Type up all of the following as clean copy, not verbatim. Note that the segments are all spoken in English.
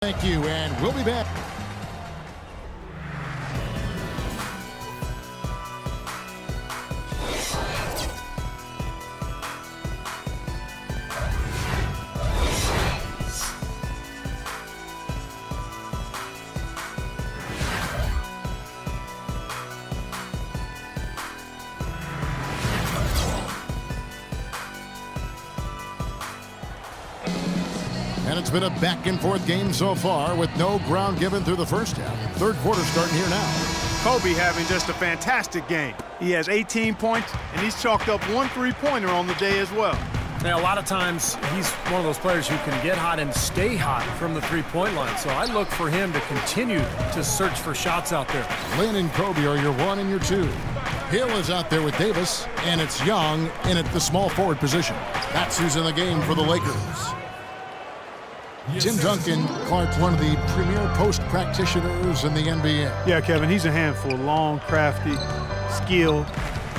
Thank you, and we'll be back. And it's been a back-and-forth game so far with no ground given through the first half. Third quarter starting here now. Kobe having just a fantastic game. He has 18 points, and he's chalked up one three-pointer on the day as well. Now, a lot of times, he's one of those players who can get hot and stay hot from the three-point line. So I look for him to continue to search for shots out there. Lynn and Kobe are your 1 and your 2. Hill is out there with Davis, and it's Young in at the small forward position. That's who's in the game for the Lakers. Tim Duncan, Clark, one of the premier post practitioners in the NBA. Yeah, Kevin, he's a handful. Long, crafty, skilled,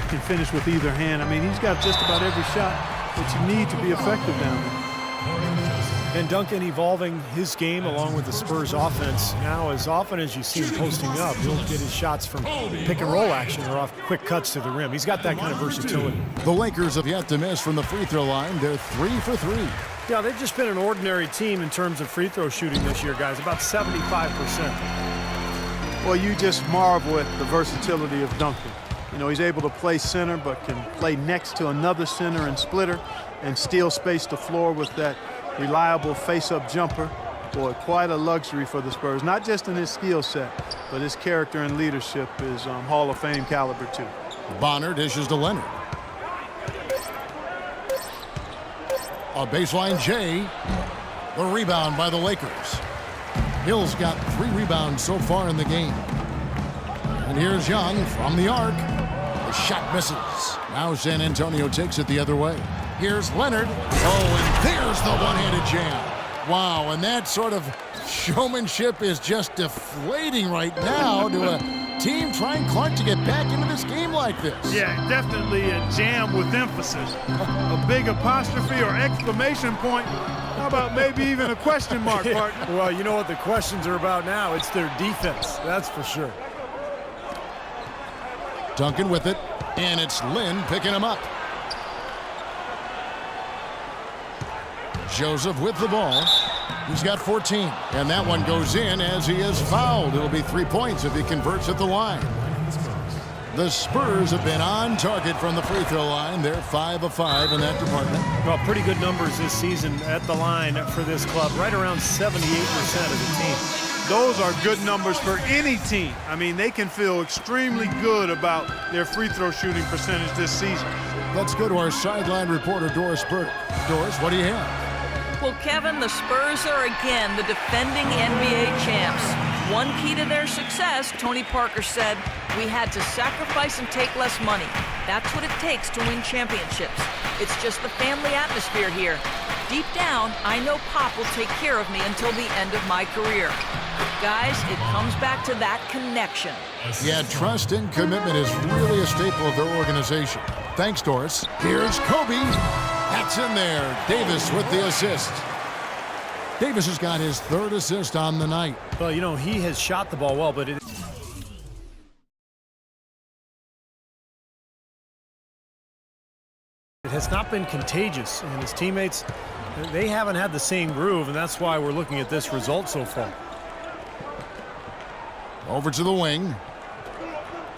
can finish with either hand. I mean, he's got just about every shot that you need to be effective down there. And Duncan evolving his game along with the Spurs offense. Now, as often as you see him posting up, he'll get his shots from pick and roll action or off quick cuts to the rim. He's got that kind of versatility. The Lakers have yet to miss from the free throw line. They're 3 for 3. Yeah, they've just been an ordinary team in terms of free throw shooting this year, guys. About 75%. Well, you just marvel at the versatility of Duncan. You know, he's able to play center, but can play next to another center and splitter and still space the floor with that reliable face-up jumper. Boy, quite a luxury for the Spurs, not just in his skill set, but his character and leadership is Hall of Fame caliber, too. Bonner dishes to Leonard. A baseline J. The rebound by the Lakers. Hill's got 3 rebounds so far in the game. And here's Young from the arc. The shot misses. Now San Antonio takes it the other way. Here's Leonard. Oh, and there's the one-handed jam. Wow, and that sort of showmanship is just deflating right now to a team trying, Clark, to get back into this game like this. Yeah, definitely a jam with emphasis. A big apostrophe or exclamation point. How about maybe even a question mark, partner? Well, you know what the questions are about now. It's their defense, that's for sure. Duncan with it, and it's Lynn picking him up. Joseph with the ball. He's got 14, and that one goes in as he is fouled. It'll be 3 points if he converts at the line. The Spurs have been on target from the free throw line. They're 5 of 5 in that department. Well, pretty good numbers this season at the line for this club, right around 78% of the team. Those are good numbers for any team. I mean, they can feel extremely good about their free throw shooting percentage this season. Let's go to our sideline reporter, Doris Burke. Doris, what do you have? Well, Kevin, the Spurs are again the defending NBA champs. One key to their success, Tony Parker said, we had to sacrifice and take less money. That's what it takes to win championships. It's just the family atmosphere here. Deep down, I know Pop will take care of me until the end of my career. Guys, it comes back to that connection. Yeah, trust and commitment is really a staple of their organization. Thanks, Doris. Here's Kobe. That's in there. Davis with the assist. Davis has got his 3rd assist on the night. Well, you know, he has shot the ball well, but it has not been contagious, and his teammates, they haven't had the same groove, and that's why we're looking at this result so far. Over to the wing.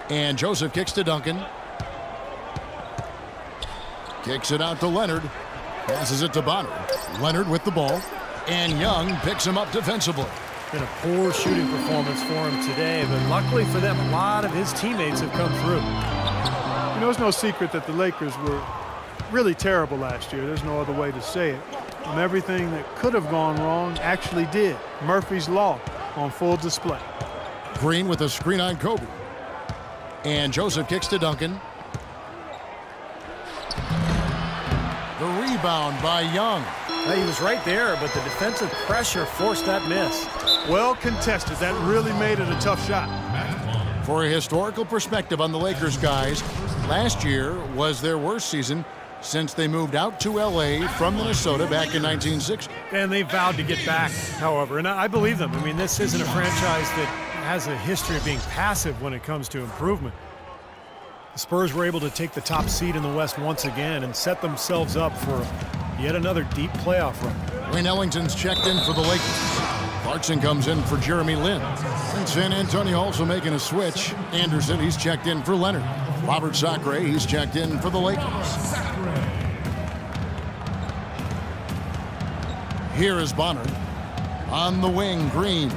And Joseph kicks to Duncan. Kicks it out to Leonard. Passes it to Bonner. Leonard with the ball. And Young picks him up defensively. Been a poor shooting performance for him today, but luckily for them, a lot of his teammates have come through. You know, it's no secret that the Lakers were really terrible last year. There's no other way to say it. And everything that could have gone wrong actually did. Murphy's Law on full display. Green with a screen on Kobe. And Joseph kicks to Duncan. The rebound by Young. He was right there, but the defensive pressure forced that miss. Well contested. That really made it a tough shot. For a historical perspective on the Lakers, guys, last year was their worst season since they moved out to L.A. from Minnesota back in 1960. And they vowed to get back, however, and I believe them. I mean, this isn't a franchise that has a history of being passive when it comes to improvement. The Spurs were able to take the top seed in the West once again and set themselves up for yet another deep playoff run. Wayne Ellington's checked in for the Lakers. Clarkson comes in for Jeremy Lin. And San Antonio also making a switch. Anderson, he's checked in for Leonard. Robert Sacre, he's checked in for the Lakers. Here is Bonner. On the wing, Green.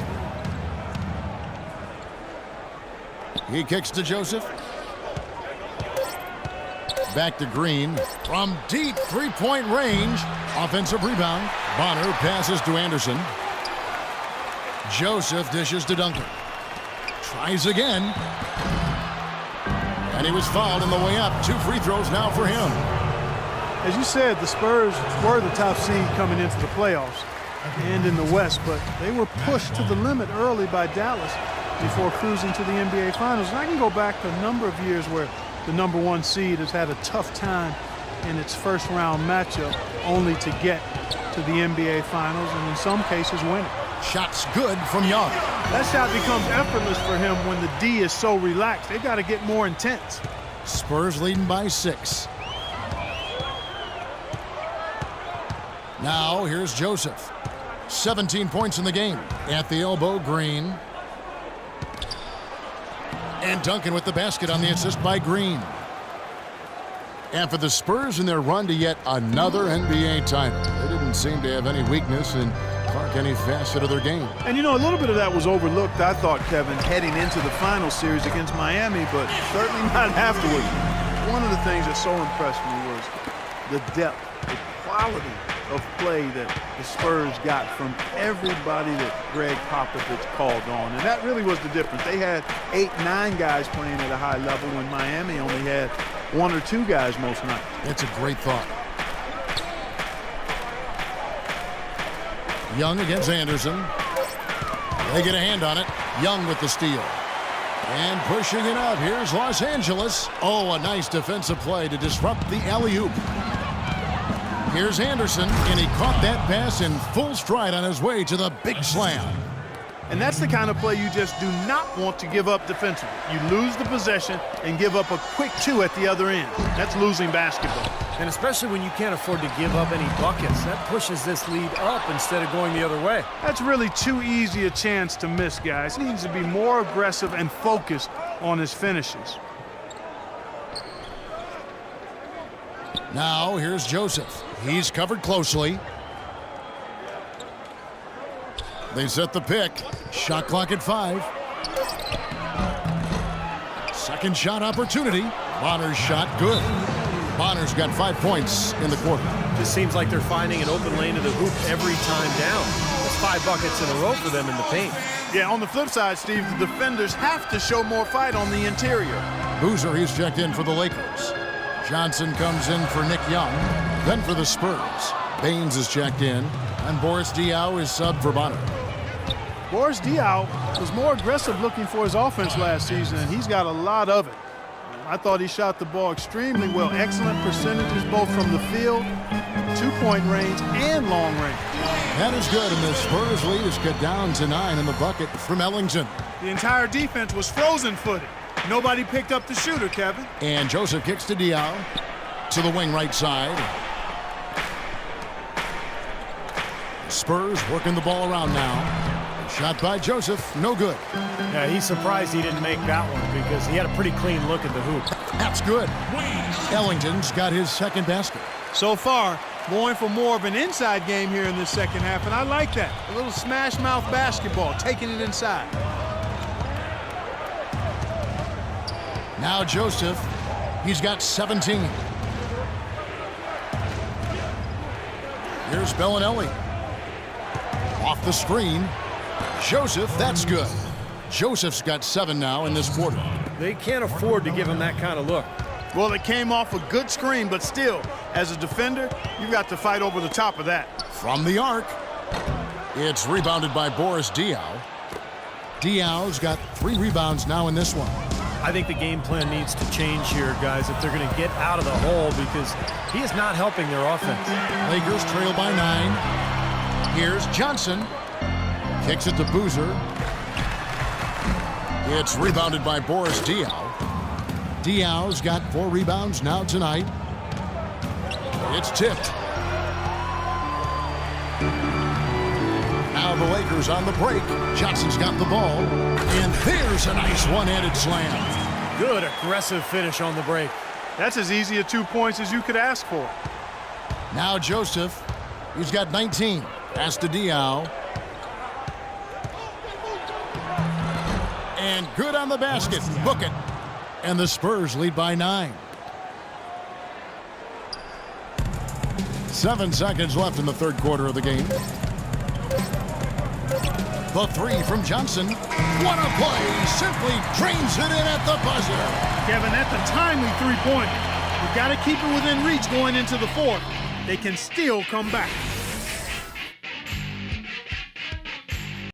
He kicks to Joseph. Back to Green. From deep three-point range. Offensive rebound. Bonner passes to Anderson. Joseph dishes to Duncan. Tries again. And he was fouled on the way up. 2 free throws now for him. As you said, the Spurs were the top seed coming into the playoffs and in the West, but they were pushed to the limit early by Dallas before cruising to the NBA Finals. And I can go back to a number of years where the #1 seed has had a tough time in its first-round matchup only to get to the NBA Finals and in some cases win it. Shot's good from Young. That shot becomes effortless for him when the D is so relaxed. They've got to get more intense. Spurs leading by 6. Now here's Joseph. 17 points in the game. At the elbow, Green. And Duncan with the basket on the assist by Green. And for the Spurs in their run to yet another NBA title, they didn't seem to have any weakness in any facet of their game. And you know, a little bit of that was overlooked, I thought, Kevin, heading into the final series against Miami, but certainly not afterwards. One of the things that so impressed me was the depth, the quality of play that the Spurs got from everybody that Greg Popovich called on. And that really was the difference. They had 8, 9 guys playing at a high level when Miami only had 1 or 2 guys most nights. That's a great thought. Young against Anderson. They get a hand on it. Young with the steal. And pushing it up. Here's Los Angeles. Oh, a nice defensive play to disrupt the alley-oop. Here's Anderson, and he caught that pass in full stride on his way to the big slam. And that's the kind of play you just do not want to give up defensively. You lose the possession and give up a quick 2 at the other end. That's losing basketball. And especially when you can't afford to give up any buckets, that pushes this lead up instead of going the other way. That's really too easy a chance to miss, guys. He needs to be more aggressive and focused on his finishes. Now here's Joseph. He's covered closely. They set the pick. Shot clock at 5. Second shot opportunity. Bonner's shot good. Bonner's got 5 points in the quarter. Just seems like they're finding an open lane to the hoop every time down. That's 5 buckets in a row for them in the paint. Yeah, on the flip side, Steve, the defenders have to show more fight on the interior. Boozer, he's checked in for the Lakers. Johnson comes in for Nick Young. Then for the Spurs, Baines is checked in, and Boris Diaw is subbed for Bonner. Boris Diaw was more aggressive looking for his offense last season, and he's got a lot of it. I thought he shot the ball extremely well. Excellent percentages both from the field, 2-point range, and long range. That is good, and the Spurs lead is cut down to 9 in the bucket from Ellington. The entire defense was frozen-footed. Nobody picked up the shooter, Kevin. And Joseph kicks to Diaw to the wing right side. The Spurs working the ball around now. Shot by Joseph, no good. Yeah, he's surprised he didn't make that one because he had a pretty clean look at the hoop. That's good. Ellington's got his second basket. So far, going for more of an inside game here in this second half, and I like that. A little smash mouth basketball, taking it inside. Now Joseph, he's got 17. Here's Bellinelli. Off the screen. Joseph, that's good. Joseph's got 7 now in this quarter. They can't afford to give him that kind of look. Well, it came off a good screen, but still, as a defender, you've got to fight over the top of that. From the arc, it's rebounded by Boris Diaw. Diaw's got 3 rebounds now in this one. I think the game plan needs to change here, guys, if they're going to get out of the hole, because he is not helping their offense. Lakers trail by 9. Here's Johnson. Kicks it to Boozer. It's rebounded by Boris Diaw. Diaw's got 4 rebounds now tonight. It's tipped. Now the Lakers on the break. Johnson's got the ball. And there's a nice one-handed slam. Good aggressive finish on the break. That's as easy a 2 points as you could ask for. Now Joseph. He's got 19. Pass to Diaw. And good on the basket. Book it. And the Spurs lead by 9. 7 seconds left in the third quarter of the game. The 3 from Johnson. What a play. Simply drains it in at the buzzer. Kevin, that's a timely three-pointer. You've got to keep it within reach going into the fourth. They can still come back.